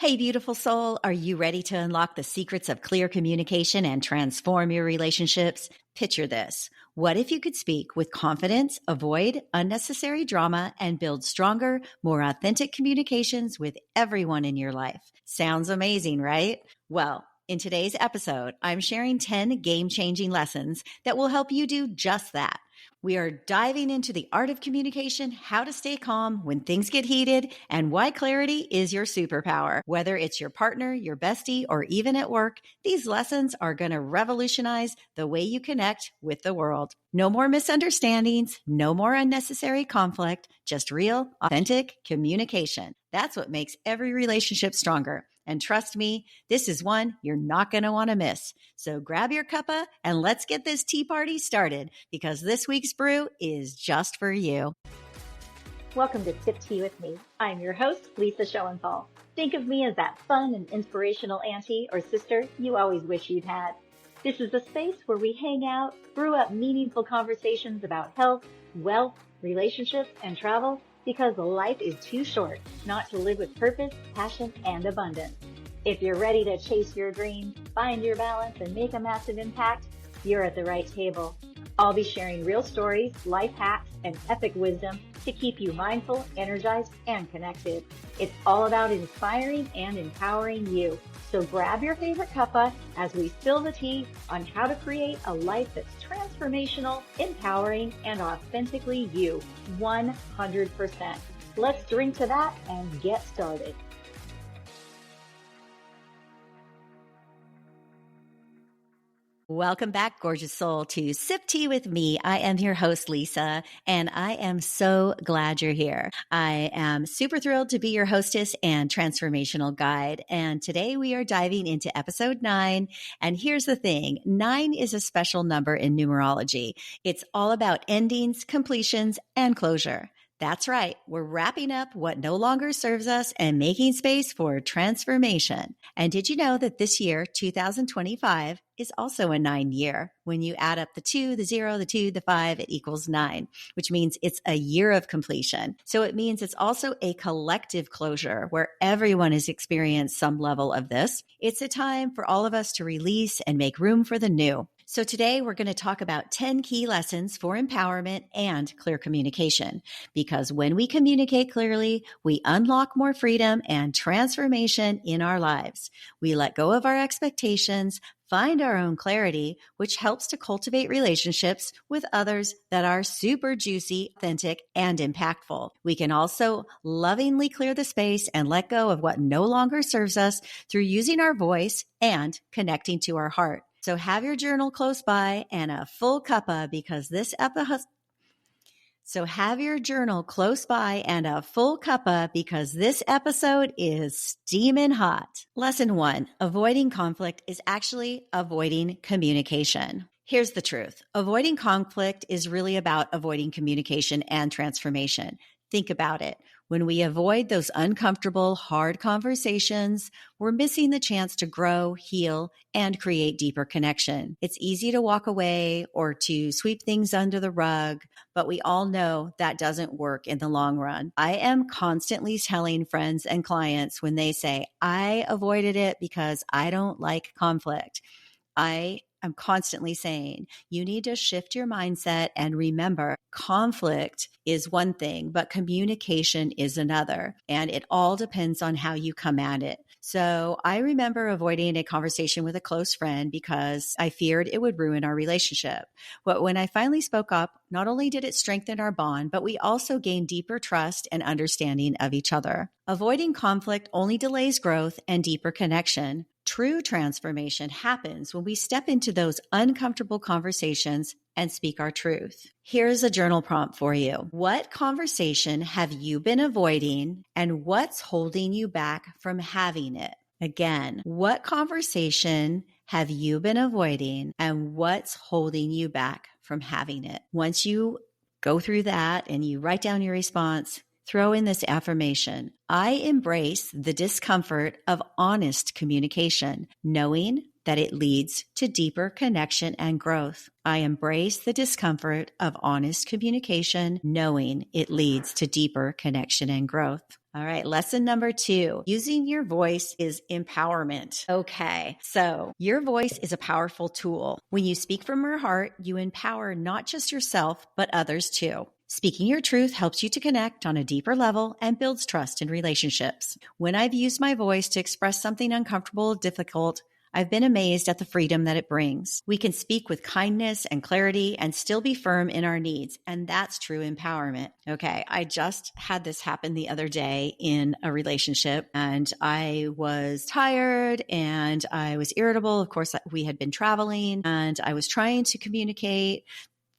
Hey, beautiful soul, are you ready to unlock the secrets of clear communication and transform your relationships? Picture this. What if you could speak with confidence, avoid unnecessary drama, and build stronger, more authentic communications with everyone in your life? Sounds amazing, right? Well, in today's episode, I'm sharing 10 game-changing lessons that will help you do just that. We are diving into the art of communication, how to stay calm when things get heated, and why clarity is your superpower. Whether it's your partner, your bestie, or even at work, these lessons are going to revolutionize the way you connect with the world. No more misunderstandings, no more unnecessary conflict, just real, authentic communication. That's what makes every relationship stronger. And trust me, this is one you're not going to want to miss. So grab your cuppa and let's get this tea party started, because this week's brew is just for you. Welcome to Sip Tea with me. I'm your host, Lisa Schoenthal. Think of me as that fun and inspirational auntie or sister you always wish you'd had. This is the space where we hang out, brew up meaningful conversations about health, wealth, relationships, and travel, because life is too short not to live with purpose, passion, and abundance. If you're ready to chase your dreams, find your balance, and make a massive impact, you're at the right table. I'll be sharing real stories, life hacks, and epic wisdom to keep you mindful, energized, and connected. It's all about inspiring and empowering you. So grab your favorite cuppa as we spill the tea on how to create a life that's transformational, empowering, and authentically you, 100%. Let's drink to that and get started. Welcome back, gorgeous soul, to Sip Tea with me. I am your host, Lisa, and I am so glad you're here. I am super thrilled to be your hostess and transformational guide. And today we are diving into episode 9. And here's the thing, 9 is a special number in numerology. It's all about endings, completions, and closure. That's right. We're wrapping up what no longer serves us and making space for transformation. And did you know that this year, 2025, is also a 9 year? When you add up the 2, the 0, the 2, the 5, it equals 9, which means it's a year of completion. So it means it's also a collective closure where everyone has experienced some level of this. It's a time for all of us to release and make room for the new. So today we're going to talk about 10 key lessons for empowerment and clear communication. Because when we communicate clearly, we unlock more freedom and transformation in our lives. We let go of our expectations, find our own clarity, which helps to cultivate relationships with others that are super juicy, authentic, and impactful. We can also lovingly clear the space and let go of what no longer serves us through using our voice and connecting to our heart. So have your journal close by and a full cuppa, because this episode is steaming hot. Lesson 1, avoiding conflict is actually avoiding communication. Here's the truth. Avoiding conflict is really about avoiding communication and transformation. Think about it. When we avoid those uncomfortable, hard conversations, we're missing the chance to grow, heal, and create deeper connection. It's easy to walk away or to sweep things under the rug, but we all know that doesn't work in the long run. I am constantly telling friends and clients when they say, I avoided it because I don't like conflict. I'm constantly saying, you need to shift your mindset and remember, conflict is one thing, but communication is another. And it all depends on how you come at it. So I remember avoiding a conversation with a close friend because I feared it would ruin our relationship. But when I finally spoke up, not only did it strengthen our bond, but we also gained deeper trust and understanding of each other. Avoiding conflict only delays growth and deeper connection. True transformation happens when we step into those uncomfortable conversations and speak our truth. Here's a journal prompt for you. What conversation have you been avoiding, and what's holding you back from having it? Again, what conversation have you been avoiding, and what's holding you back from having it? Once you go through that and you write down your response, throw in this affirmation. I embrace the discomfort of honest communication, knowing that it leads to deeper connection and growth. I embrace the discomfort of honest communication, knowing it leads to deeper connection and growth. All right, lesson number 2, using your voice is empowerment. Okay, so your voice is a powerful tool. When you speak from your heart, you empower not just yourself, but others too. Speaking your truth helps you to connect on a deeper level and builds trust in relationships. When I've used my voice to express something uncomfortable or difficult, I've been amazed at the freedom that it brings. We can speak with kindness and clarity and still be firm in our needs, and that's true empowerment. Okay, I just had this happen the other day in a relationship, and I was tired and I was irritable. Of course, we had been traveling, and I was trying to communicate.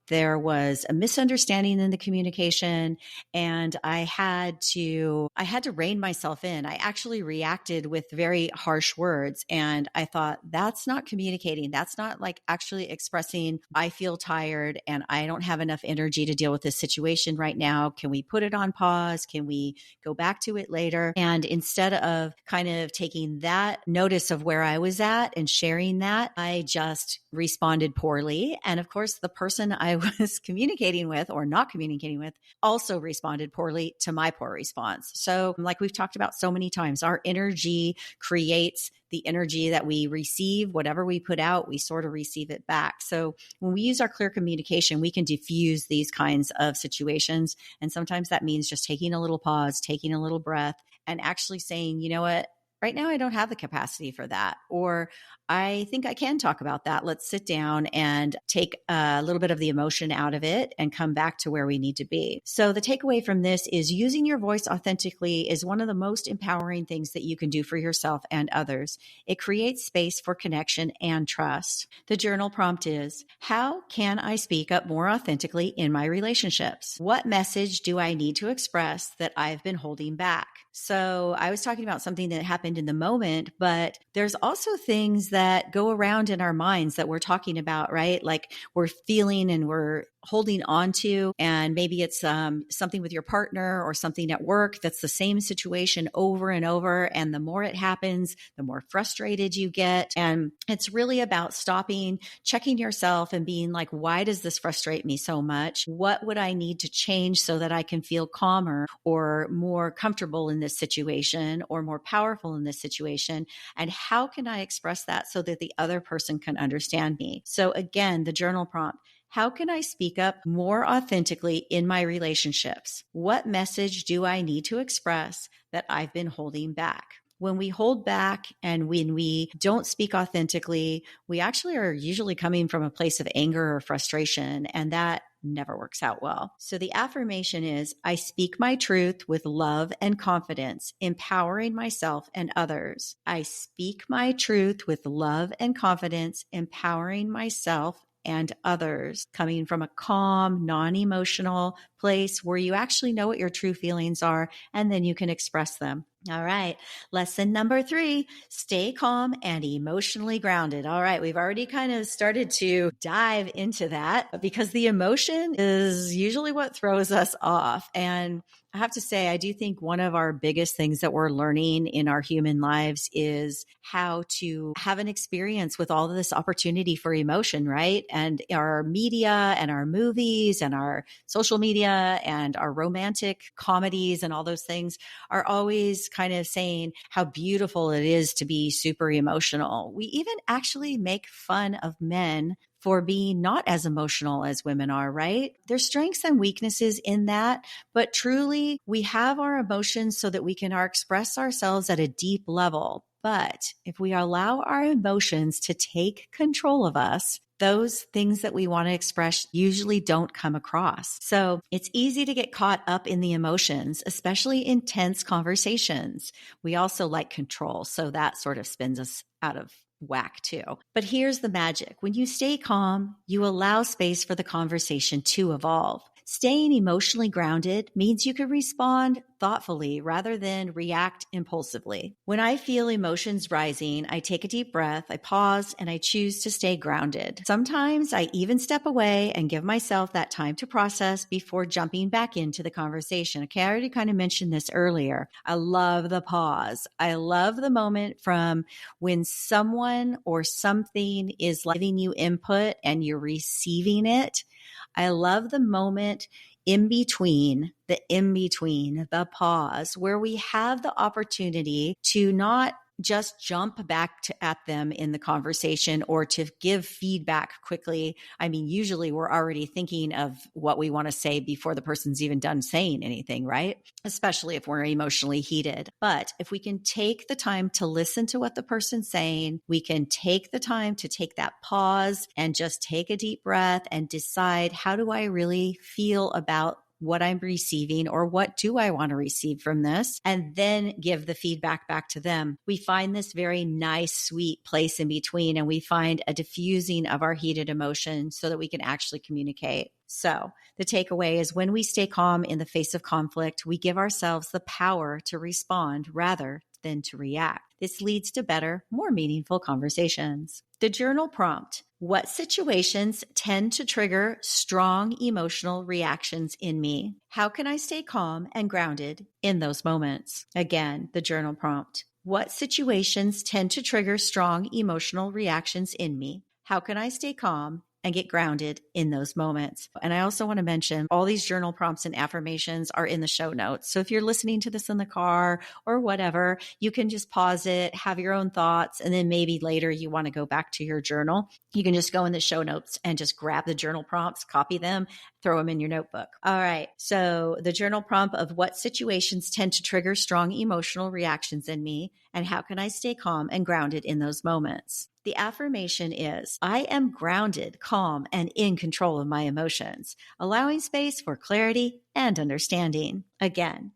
There was a misunderstanding in the communication, and I had to rein myself in. I actually reacted with very harsh words, and I thought, that's not communicating. That's not like actually expressing, I feel tired and I don't have enough energy to deal with this situation right now. Can we put it on pause? Can we go back to it later? And instead of kind of taking that notice of where I was at and sharing that, I just responded poorly. And of course, the person I was communicating with or not communicating with also responded poorly to my poor response. So like we've talked about so many times, our energy creates the energy that we receive. Whatever we put out, we sort of receive it back. So when we use our clear communication, we can diffuse these kinds of situations. And sometimes that means just taking a little pause, taking a little breath, and actually saying, you know what? Right now, I don't have the capacity for that. Or I think I can talk about that. Let's sit down and take a little bit of the emotion out of it and come back to where we need to be. So the takeaway from this is using your voice authentically is one of the most empowering things that you can do for yourself and others. It creates space for connection and trust. The journal prompt is, how can I speak up more authentically in my relationships? What message do I need to express that I've been holding back? So I was talking about something that happened in the moment, but there's also things that go around in our minds that we're talking about, right? Like we're feeling and we're holding on to, and maybe it's something with your partner or something at work that's the same situation over and over. And the more it happens, the more frustrated you get. And it's really about stopping, checking yourself and being like, why does this frustrate me so much? What would I need to change so that I can feel calmer or more comfortable in this situation or more powerful in this situation? And how can I express that so that the other person can understand me? So again, the journal prompt, how can I speak up more authentically in my relationships? What message do I need to express that I've been holding back? When we hold back and when we don't speak authentically, we actually are usually coming from a place of anger or frustration, and that never works out well. So the affirmation is, I speak my truth with love and confidence, empowering myself and others. I speak my truth with love and confidence, empowering myself and others, coming from a calm, non-emotional place where you actually know what your true feelings are, and then you can express them. All right. Lesson number 3, stay calm and emotionally grounded. All right. We've already kind of started to dive into that because the emotion is usually what throws us off. And I have to say, I do think one of our biggest things that we're learning in our human lives is how to have an experience with all of this opportunity for emotion, right? And our media and our movies and our social media and our romantic comedies and all those things are always kind of saying how beautiful it is to be super emotional. We even actually make fun of men for being not as emotional as women are, right? There's strengths and weaknesses in that, but truly we have our emotions so that we can express ourselves at a deep level. But if we allow our emotions to take control of us, those things that we want to express usually don't come across. So it's easy to get caught up in the emotions, especially in tense conversations. We also like control, so that sort of spins us out of whack too. But here's the magic. When you stay calm, you allow space for the conversation to evolve. Staying emotionally grounded means you can respond thoughtfully rather than react impulsively. When I feel emotions rising, I take a deep breath, I pause, and I choose to stay grounded. Sometimes I even step away and give myself that time to process before jumping back into the conversation. Okay, I already kind of mentioned this earlier. I love the pause. I love the moment from when someone or something is giving you input and you're receiving it. I love the moment in between, the pause, where we have the opportunity to not just jump back at them in the conversation or to give feedback quickly. I mean, usually we're already thinking of what we want to say before the person's even done saying anything, right? Especially if we're emotionally heated. But if we can take the time to listen to what the person's saying, we can take the time to take that pause and just take a deep breath and decide, how do I really feel about what I'm receiving, or what do I want to receive from this, and then give the feedback back to them. We find this very nice, sweet place in between, and we find a diffusing of our heated emotions so that we can actually communicate. So the takeaway is, when we stay calm in the face of conflict, we give ourselves the power to respond rather than to react. This leads to better, more meaningful conversations. The journal prompt: what situations tend to trigger strong emotional reactions in me? How can I stay calm and grounded in those moments? Again, the journal prompt: what situations tend to trigger strong emotional reactions in me? How can I stay calm and get grounded in those moments? And I also want to mention, all these journal prompts and affirmations are in the show notes. So if you're listening to this in the car or whatever, you can just pause it, have your own thoughts, and then maybe later you want to go back to your journal. You can just go in the show notes and just grab the journal prompts, copy them, throw them in your notebook. All right. So the journal prompt of what situations tend to trigger strong emotional reactions in me, and how can I stay calm and grounded in those moments? The affirmation is, I am grounded, calm, and in control of my emotions, allowing space for clarity and understanding. Again,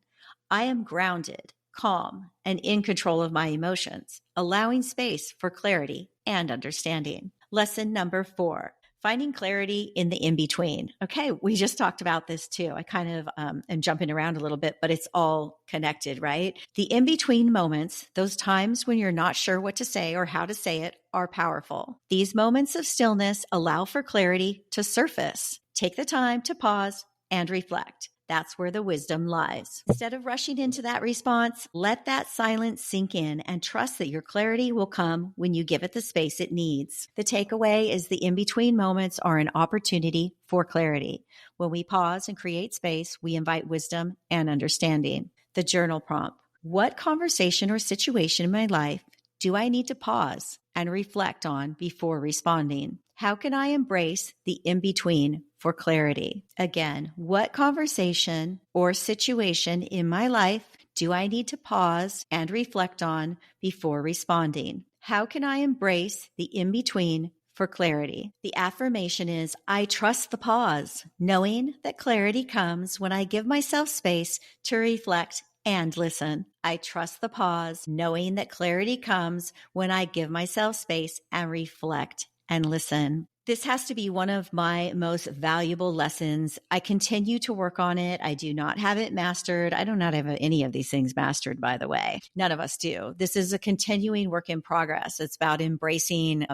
I am grounded, calm, and in control of my emotions, allowing space for clarity and understanding. Lesson number 4. Finding clarity in the in-between. Okay, we just talked about this too. I kind of am jumping around a little bit, but it's all connected, right? The in-between moments, those times when you're not sure what to say or how to say it, are powerful. These moments of stillness allow for clarity to surface. Take the time to pause and reflect. That's where the wisdom lies. Instead of rushing into that response, let that silence sink in and trust that your clarity will come when you give it the space it needs. The takeaway is, the in-between moments are an opportunity for clarity. When we pause and create space, we invite wisdom and understanding. The journal prompt: what conversation or situation in my life do I need to pause and reflect on before responding? How can I embrace the in-between for clarity? Again, what conversation or situation in my life do I need to pause and reflect on before responding? How can I embrace the in-between for clarity? The affirmation is, I trust the pause, knowing that clarity comes when I give myself space to reflect and listen. I trust the pause, knowing that clarity comes when I give myself space and reflect and listen. This has to be one of my most valuable lessons. I continue to work on it. I do not have it mastered. I do not have any of these things mastered, by the way. None of us do. This is a continuing work in progress. It's about embracing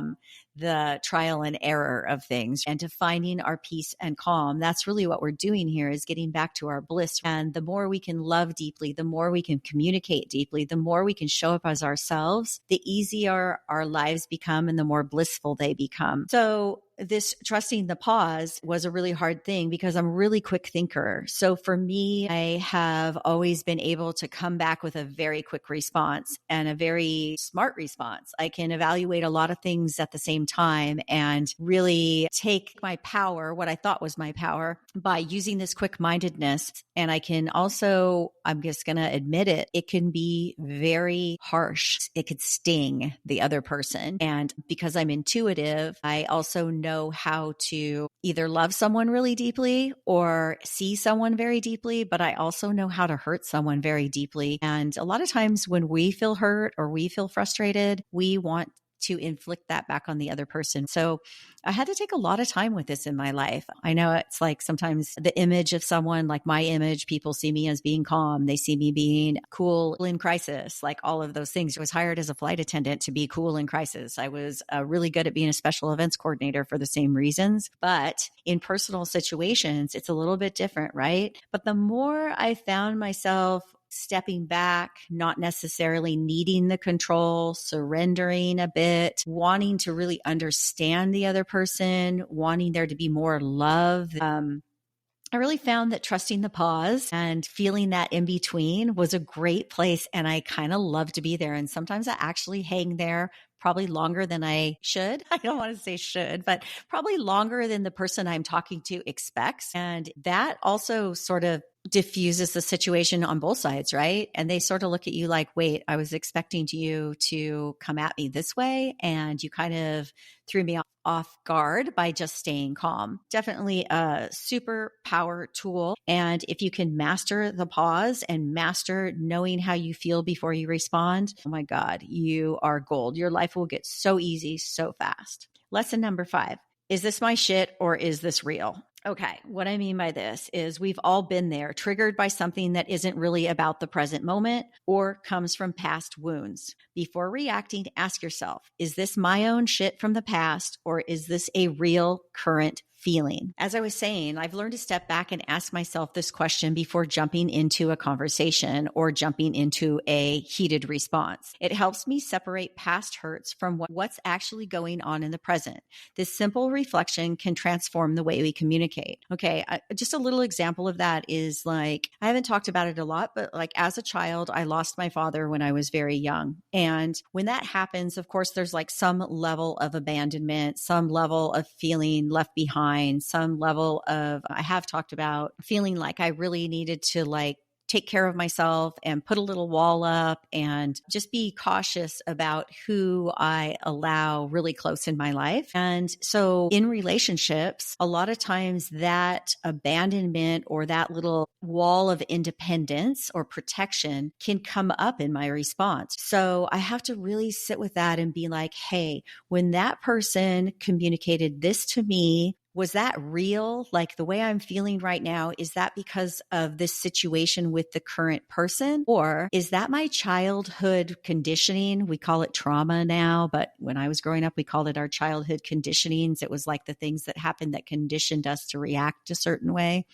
the trial and error of things and to finding our peace and calm. That's really what we're doing here, is getting back to our bliss. And the more we can love deeply, the more we can communicate deeply, the more we can show up as ourselves, the easier our lives become and the more blissful they become. So this trusting the pause was a really hard thing because I'm a really quick thinker. So for me, I have always been able to come back with a very quick response and a very smart response. I can evaluate a lot of things at the same time and really take my power, what I thought was my power, by using this quick-mindedness. And I can also, I'm just going to admit it, it can be very harsh. It could sting the other person. And because I'm intuitive, I also know how to either love someone really deeply or see someone very deeply, but I also know how to hurt someone very deeply. And a lot of times when we feel hurt or we feel frustrated, we want to inflict that back on the other person. So I had to take a lot of time with this in my life. I know it's like sometimes the image of someone, like my image, people see me as being calm. They see me being cool in crisis, like all of those things. I was hired as a flight attendant to be cool in crisis. I was really good at being a special events coordinator for the same reasons. But in personal situations, it's a little bit different, right? But the more I found myself stepping back, not necessarily needing the control, surrendering a bit, wanting to really understand the other person, wanting there to be more love. I really found that trusting the pause and feeling that in between was a great place. And I kind of love to be there. And sometimes I actually hang there probably longer than I should. I don't want to say should, but probably longer than the person I'm talking to expects. And that also sort of diffuses the situation on both sides, right? And they sort of look at you like, wait, I was expecting you to come at me this way. And you kind of threw me off guard by just staying calm. Definitely a super power tool. And if you can master the pause and master knowing how you feel before you respond, oh my God, you are gold. Your life will get so easy, so fast. Lesson number 5. Is this my shit or is this real? Okay, what I mean by this is we've all been there, triggered by something that isn't really about the present moment or comes from past wounds. Before reacting, ask yourself, is this my own shit from the past or is this a real current feeling? As I was saying, I've learned to step back and ask myself this question before jumping into a conversation or jumping into a heated response. It helps me separate past hurts from what's actually going on in the present. This simple reflection can transform the way we communicate. Okay, just a little example of that is like, I haven't talked about it a lot, but like as a child, I lost my father when I was very young. And when that happens, of course, there's like some level of abandonment, some level of feeling left behind, some level of, I have talked about feeling like I really needed to like take care of myself and put a little wall up and just be cautious about who I allow really close in my life. And so in relationships, a lot of times that abandonment or that little wall of independence or protection can come up in my response. So I have to really sit with that and be like, hey, when that person communicated this to me, was that real? Like the way I'm feeling right now, is that because of this situation with the current person? Or is that my childhood conditioning? We call it trauma now, but when I was growing up, we called it our childhood conditionings. It was like the things that happened that conditioned us to react a certain way.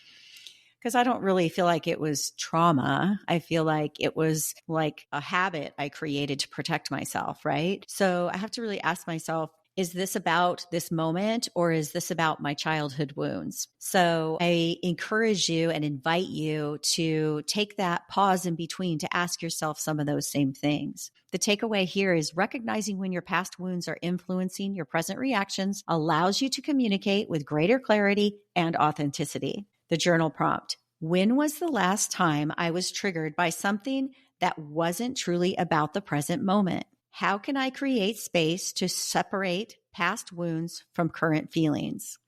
Because I don't really feel like it was trauma. I feel like it was like a habit I created to protect myself, right? So I have to really ask myself, is this about this moment or is this about my childhood wounds? So I encourage you and invite you to take that pause in between to ask yourself some of those same things. The takeaway here is recognizing when your past wounds are influencing your present reactions allows you to communicate with greater clarity and authenticity. The journal prompt: when was the last time I was triggered by something that wasn't truly about the present moment? How can I create space to separate past wounds from current feelings?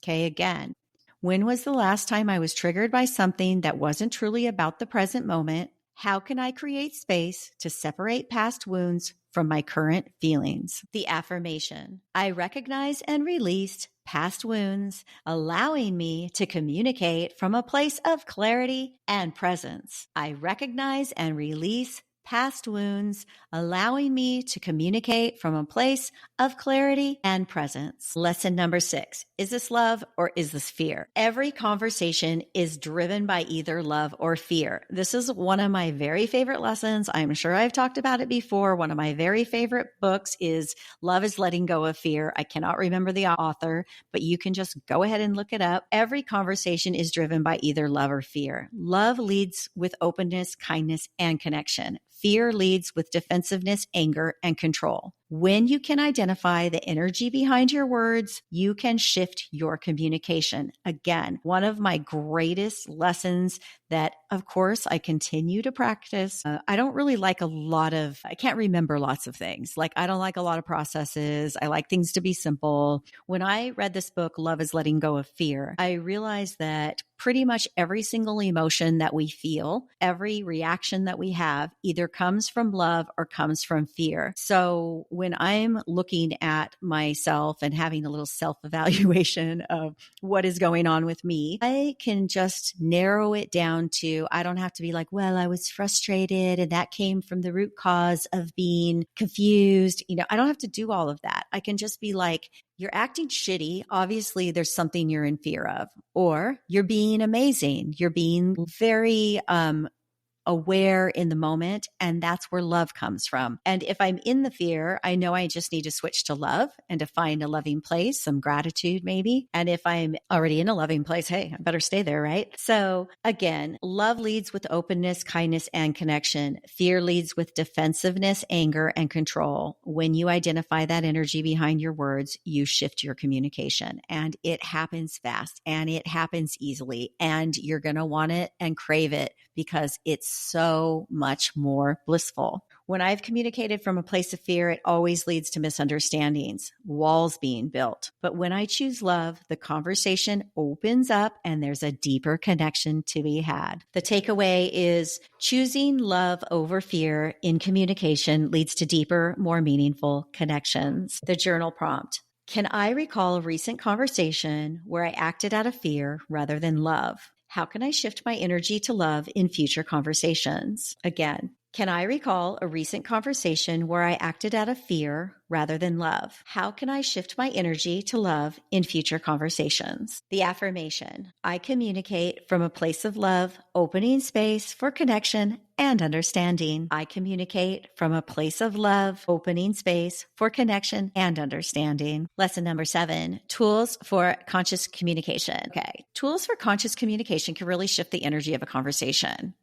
Okay, again, when was the last time I was triggered by something that wasn't truly about the present moment? How can I create space to separate past wounds from my current feelings? The affirmation: I recognize and release past wounds, allowing me to communicate from a place of clarity and presence. I recognize and release past wounds, allowing me to communicate from a place of clarity and presence. Lesson number 6. Is this love or is this fear? Every conversation is driven by either love or fear. This is one of my very favorite lessons. I'm sure I've talked about it before. One of my very favorite books is Love is Letting Go of Fear. I cannot remember the author, but you can just go ahead and look it up. Every conversation is driven by either love or fear. Love leads with openness, kindness, and connection. Fear leads with defensiveness, anger, and control. When you can identify the energy behind your words, you can shift your communication. Again, one of my greatest lessons that, of course, I continue to practice. I don't really like I can't remember lots of things. Like, I don't like a lot of processes. I like things to be simple. When I read this book, Love is Letting Go of Fear, I realized that pretty much every single emotion that we feel, every reaction that we have either comes from love or comes from fear. So when when I'm looking at myself and having a little self-evaluation of what is going on with me, I can just narrow it down to, I don't have to be like, well, I was frustrated and that came from the root cause of being confused. I don't have to do all of that. I can just be like, you're acting shitty. Obviously, there's something you're in fear of, or you're being amazing. You're being very, aware in the moment. And that's where love comes from. And if I'm in the fear, I know I just need to switch to love and to find a loving place, some gratitude maybe. And if I'm already in a loving place, hey, I better stay there, right? So again, love leads with openness, kindness, and connection. Fear leads with defensiveness, anger, and control. When you identify that energy behind your words, you shift your communication, and it happens fast and it happens easily, and you're going to want it and crave it because it's so much more blissful. When I've communicated from a place of fear, it always leads to misunderstandings, walls being built. But when I choose love, the conversation opens up and there's a deeper connection to be had. The takeaway is choosing love over fear in communication leads to deeper, more meaningful connections. The journal prompt. Can I recall a recent conversation where I acted out of fear rather than love? How can I shift my energy to love in future conversations? Again, can I recall a recent conversation where I acted out of fear rather than love? How can I shift my energy to love in future conversations? The affirmation. I communicate from a place of love, opening space for connection and understanding. I communicate from a place of love, opening space for connection and understanding. Lesson number 7, tools for conscious communication. Okay. Tools for conscious communication can really shift the energy of a conversation.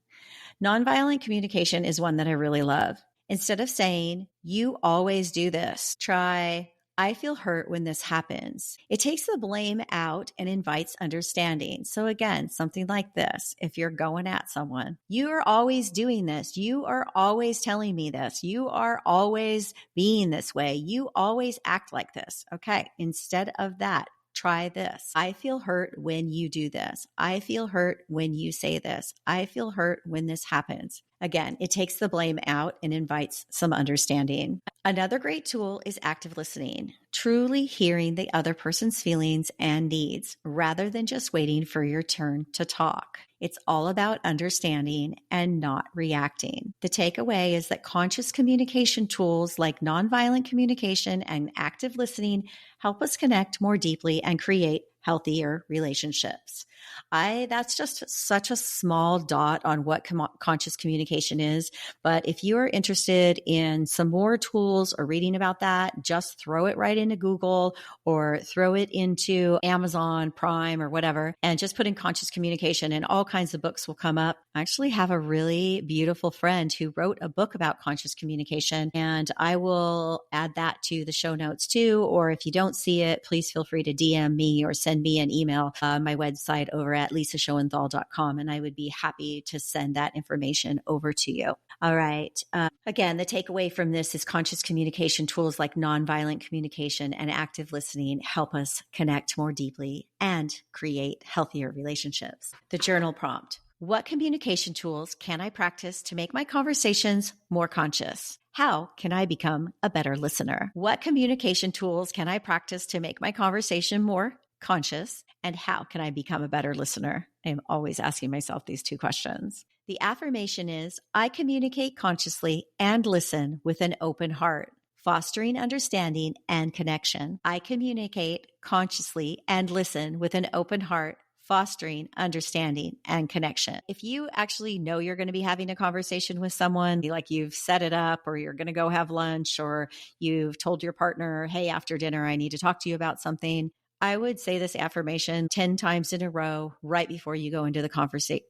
Nonviolent communication is one that I really love. Instead of saying, you always do this, try, I feel hurt when this happens. It takes the blame out and invites understanding. So again, something like this, if you're going at someone, you are always doing this. You are always telling me this. You are always being this way. You always act like this. Okay. Instead of that, try this. I feel hurt when you do this. I feel hurt when you say this. I feel hurt when this happens. Again, it takes the blame out and invites some understanding. Another great tool is active listening, truly hearing the other person's feelings and needs rather than just waiting for your turn to talk. It's all about understanding and not reacting. The takeaway is that conscious communication tools like nonviolent communication and active listening help us connect more deeply and create healthier relationships. That's just such a small dot on what conscious communication is. But if you are interested in some more tools or reading about that, just throw it right into Google or throw it into Amazon Prime or whatever, and just put in conscious communication and all kinds of books will come up. I actually have a really beautiful friend who wrote a book about conscious communication, and I will add that to the show notes too. Or if you don't see it, please feel free to DM me or send me an email, my website over at lisashowenthal.com, and I would be happy to send that information over to you. All right. Again, the takeaway from this is conscious communication tools like nonviolent communication and active listening help us connect more deeply and create healthier relationships. The journal prompt. What communication tools can I practice to make my conversations more conscious? How can I become a better listener? What communication tools can I practice to make my conversation more conscious? And how can I become a better listener? I'm always asking myself these two questions. The affirmation is, I communicate consciously and listen with an open heart, fostering understanding and connection. I communicate consciously and listen with an open heart, fostering understanding and connection. If you actually know you're going to be having a conversation with someone, like you've set it up or you're going to go have lunch or you've told your partner, hey, after dinner, I need to talk to you about something, I would say this affirmation 10 times in a row right before you go into the conversation.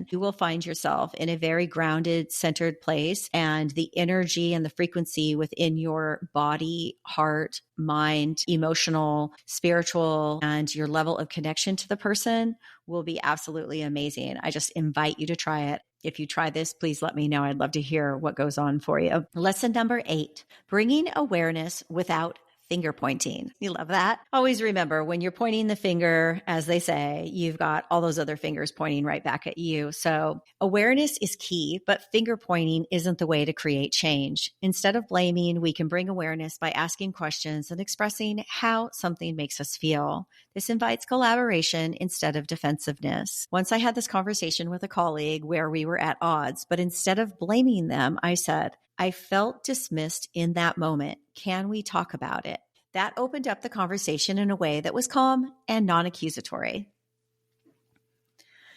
You will find yourself in a very grounded, centered place, and the energy and the frequency within your body, heart, mind, emotional, spiritual, and your level of connection to the person will be absolutely amazing. I just invite you to try it. If you try this, please let me know. I'd love to hear what goes on for you. Lesson number 8, bringing awareness without finger pointing. You love that? Always remember when you're pointing the finger, as they say, you've got all those other fingers pointing right back at you. So awareness is key, but finger pointing isn't the way to create change. Instead of blaming, we can bring awareness by asking questions and expressing how something makes us feel. This invites collaboration instead of defensiveness. Once I had this conversation with a colleague where we were at odds, but instead of blaming them, I said, I felt dismissed in that moment. Can we talk about it? That opened up the conversation in a way that was calm and non-accusatory.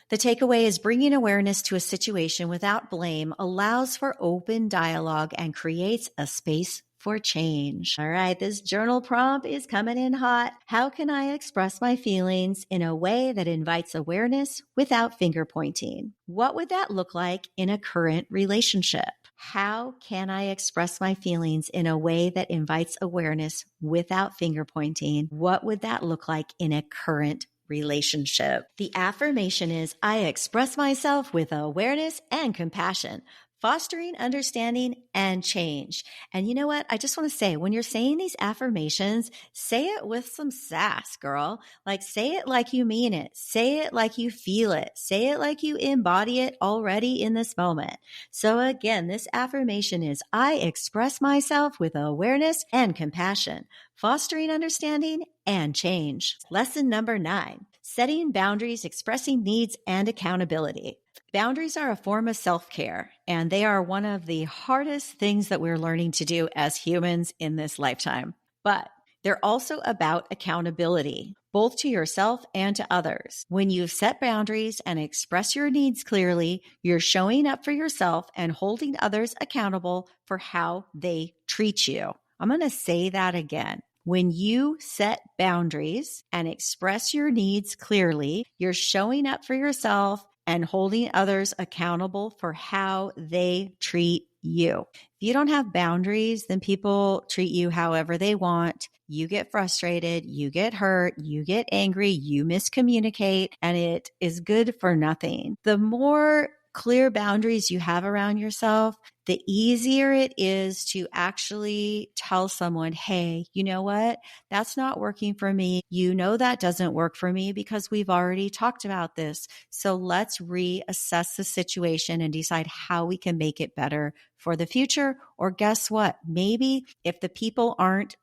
The takeaway is bringing awareness to a situation without blame allows for open dialogue and creates a space for change. All right, this journal prompt is coming in hot. How can I express my feelings in a way that invites awareness without finger pointing? What would that look like in a current relationship? How can I express my feelings in a way that invites awareness without finger pointing? What would that look like in a current relationship? The affirmation is, I express myself with awareness and compassion, fostering understanding and change. And you know what? I just want to say, when you're saying these affirmations, say it with some sass, girl. Like, say it like you mean it. Say it like you feel it. Say it like you embody it already in this moment. So again, this affirmation is, I express myself with awareness and compassion, fostering understanding and change. Lesson number 9, setting boundaries, expressing needs, and accountability. Boundaries are a form of self-care, and they are one of the hardest things that we're learning to do as humans in this lifetime. But they're also about accountability, both to yourself and to others. When you set boundaries and express your needs clearly, you're showing up for yourself and holding others accountable for how they treat you. I'm going to say that again. When you set boundaries and express your needs clearly, you're showing up for yourself and holding others accountable for how they treat you. If you don't have boundaries, then people treat you however they want. You get frustrated, you get hurt, you get angry, you miscommunicate, and it is good for nothing. The more clear boundaries you have around yourself, the easier it is to actually tell someone, hey, you know what? That's not working for me. You know that doesn't work for me because we've already talked about this. So let's reassess the situation and decide how we can make it better for the future. Or guess what? Maybe if the people aren't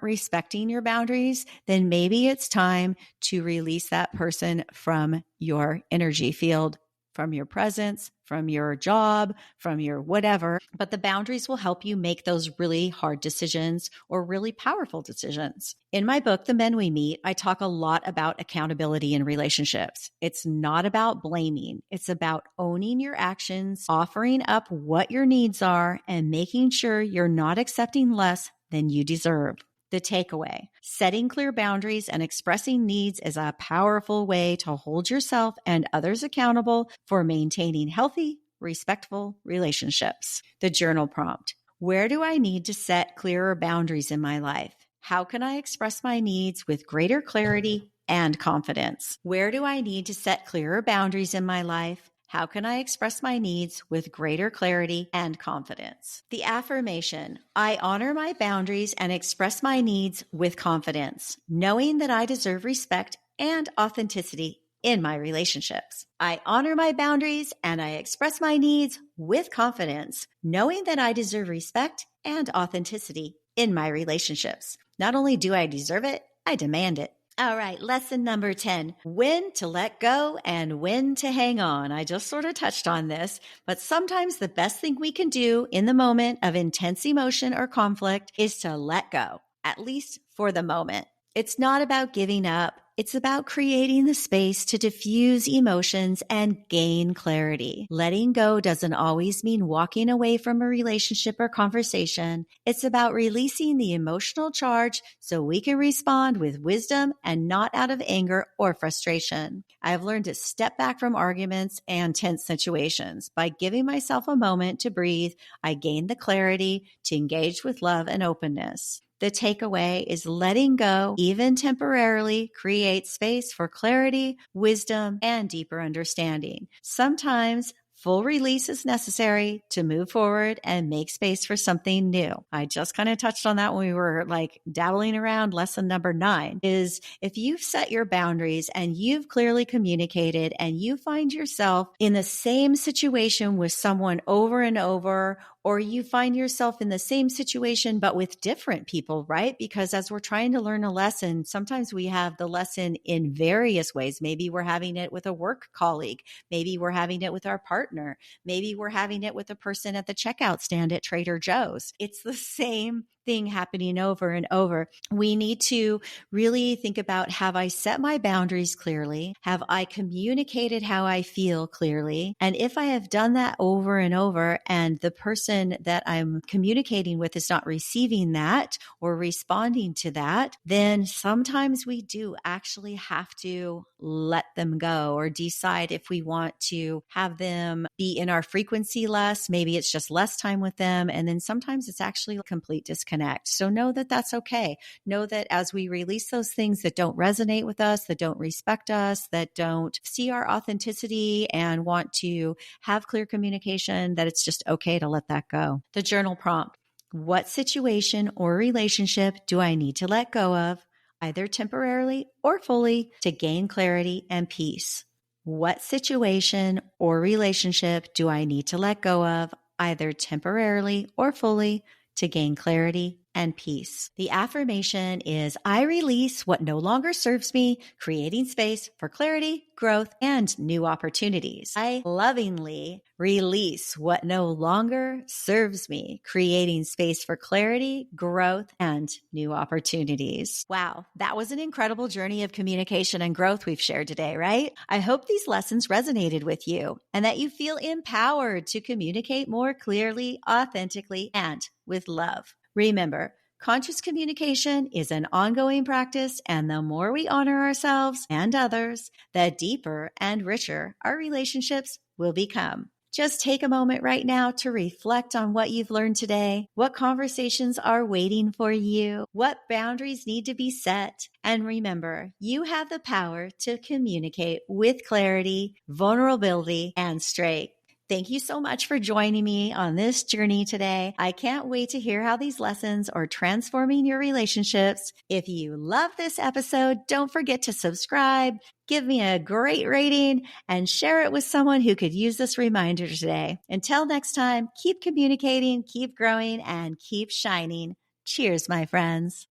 respecting your boundaries, then maybe it's time to release that person from your energy field, from your presence, from your job, from your whatever. But the boundaries will help you make those really hard decisions or really powerful decisions. In my book, The Men We Meet, I talk a lot about accountability in relationships. It's not about blaming. It's about owning your actions, offering up what your needs are, and making sure you're not accepting less than you deserve. The takeaway: setting clear boundaries and expressing needs is a powerful way to hold yourself and others accountable for maintaining healthy, respectful relationships. The journal prompt: where do I need to set clearer boundaries in my life? How can I express my needs with greater clarity and confidence? Where do I need to set clearer boundaries in my life? How can I express my needs with greater clarity and confidence? The affirmation: I honor my boundaries and express my needs with confidence, knowing that I deserve respect and authenticity in my relationships. I honor my boundaries and I express my needs with confidence, knowing that I deserve respect and authenticity in my relationships. Not only do I deserve it, I demand it. All right, lesson number 10, when to let go and when to hang on. I just sort of touched on this, but sometimes the best thing we can do in the moment of intense emotion or conflict is to let go, at least for the moment. It's not about giving up. It's about creating the space to diffuse emotions and gain clarity. Letting go doesn't always mean walking away from a relationship or conversation. It's about releasing the emotional charge so we can respond with wisdom and not out of anger or frustration. I've learned to step back from arguments and tense situations. By giving myself a moment to breathe, I gain the clarity to engage with love and openness. The takeaway is letting go, even temporarily, creates space for clarity, wisdom, and deeper understanding. Sometimes full release is necessary to move forward and make space for something new. I just kind of touched on that when we were like dabbling around. Lesson number 9 is if you've set your boundaries and you've clearly communicated and you find yourself in the same situation with someone over and over, or you find yourself in the same situation, but with different people, right? Because as we're trying to learn a lesson, sometimes we have the lesson in various ways. Maybe we're having it with a work colleague. Maybe we're having it with our partner. Maybe we're having it with a person at the checkout stand at Trader Joe's. It's the same thing happening over and over. We need to really think about, have I set my boundaries clearly? Have I communicated how I feel clearly? And if I have done that over and over and the person that I'm communicating with is not receiving that or responding to that, then sometimes we do actually have to let them go or decide if we want to have them be in our frequency less. Maybe it's just less time with them. And then sometimes it's actually a complete disconnect. So know that that's okay. Know that as we release those things that don't resonate with us, that don't respect us, that don't see our authenticity and want to have clear communication, that it's just okay to let that go. The journal prompt: what situation or relationship do I need to let go of, either temporarily or fully, to gain clarity and peace? What situation or relationship do I need to let go of, either temporarily or fully, to gain clarity and peace? The affirmation is, I release what no longer serves me, creating space for clarity, growth, and new opportunities. I lovingly release what no longer serves me, creating space for clarity, growth, and new opportunities. Wow, that was an incredible journey of communication and growth we've shared today, right? I hope these lessons resonated with you and that you feel empowered to communicate more clearly, authentically, and with love. Remember, conscious communication is an ongoing practice, and the more we honor ourselves and others, the deeper and richer our relationships will become. Just take a moment right now to reflect on what you've learned today, what conversations are waiting for you, what boundaries need to be set, and remember, you have the power to communicate with clarity, vulnerability, and strength. Thank you so much for joining me on this journey today. I can't wait to hear how these lessons are transforming your relationships. If you love this episode, don't forget to subscribe, give me a great rating, and share it with someone who could use this reminder today. Until next time, keep communicating, keep growing, and keep shining. Cheers, my friends.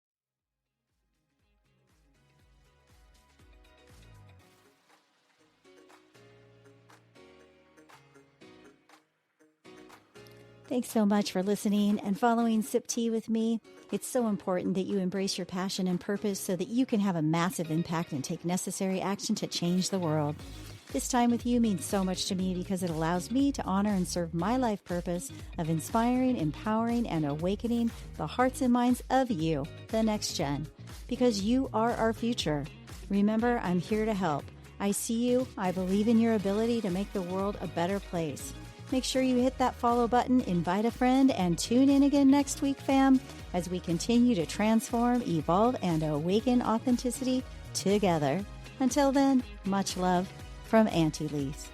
Thanks so much for listening and following Sip Tea with me. It's so important that you embrace your passion and purpose so that you can have a massive impact and take necessary action to change the world. This time with you means so much to me because it allows me to honor and serve my life purpose of inspiring, empowering, and awakening the hearts and minds of you, the next gen, because you are our future. Remember, I'm here to help. I see you. I believe in your ability to make the world a better place. Make sure you hit that follow button, invite a friend, and tune in again next week, fam, as we continue to transform, evolve, and awaken authenticity together. Until then, much love from Auntie Lise.